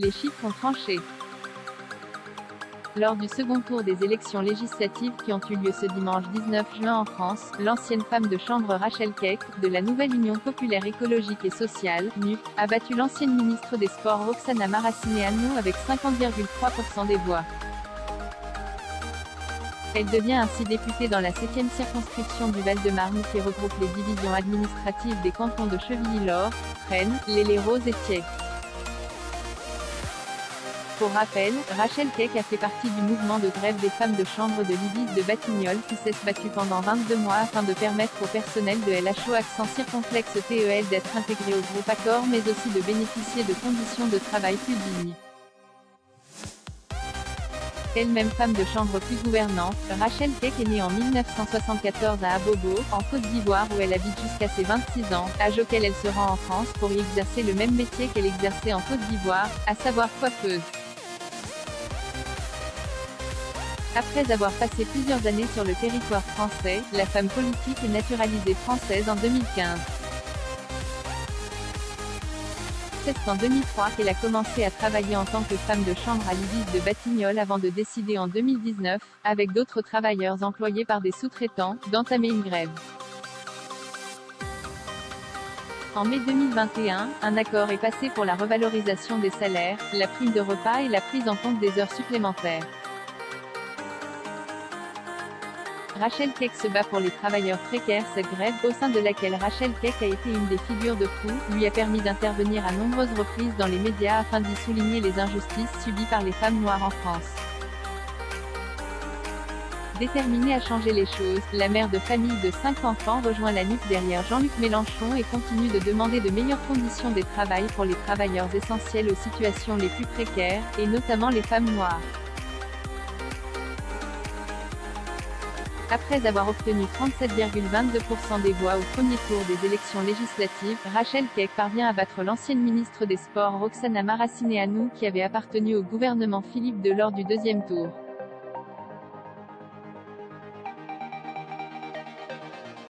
Les chiffres ont tranché. Lors du second tour des élections législatives qui ont eu lieu ce dimanche 19 juin en France, l'ancienne femme de chambre Rachel Keck, de la nouvelle Union populaire écologique et sociale, NUP, a battu l'ancienne ministre des Sports Roxana Maracineanu avec 50,3% des voix. Elle devient ainsi députée dans la 7e circonscription du Val-de-Marne qui regroupe les divisions administratives des cantons de Chevilly-Laure, Fresnes, l'Île-et-Rose et Thiais. Pour rappel, Rachel Keck a fait partie du mouvement de grève des femmes de chambre de l'Ibis de Batignolles qui s'est battu pendant 22 mois afin de permettre au personnel de LHO accent circonflexe TEL d'être intégré au groupe Accor mais aussi de bénéficier de conditions de travail plus dignes. Elle-même femme de chambre plus gouvernante, Rachel Keck est née en 1974 à Abobo, en Côte d'Ivoire où elle habite jusqu'à ses 26 ans, âge auquel elle se rend en France pour y exercer le même métier qu'elle exerçait en Côte d'Ivoire, à savoir coiffeuse. Après avoir passé plusieurs années sur le territoire français, la femme politique est naturalisée française en 2015. C'est en 2003 qu'elle a commencé à travailler en tant que femme de chambre à l'Ibis de Batignolles avant de décider en 2019, avec d'autres travailleurs employés par des sous-traitants, d'entamer une grève. En mai 2021, un accord est passé pour la revalorisation des salaires, la prime de repas et la prise en compte des heures supplémentaires. Rachel Keck se bat pour les travailleurs précaires. Cette grève, au sein de laquelle Rachel Keck a été une des figures de proue, lui a permis d'intervenir à nombreuses reprises dans les médias afin d'y souligner les injustices subies par les femmes noires en France. Déterminée à changer les choses, la mère de famille de 5 enfants rejoint la NUP derrière Jean-Luc Mélenchon et continue de demander de meilleures conditions de travail pour les travailleurs essentiels aux situations les plus précaires, et notamment les femmes noires. Après avoir obtenu 37,22% des voix au premier tour des élections législatives, Rachel Keck parvient à battre l'ancienne ministre des Sports Roxana Maracineanu qui avait appartenu au gouvernement Philippe Delors du deuxième tour.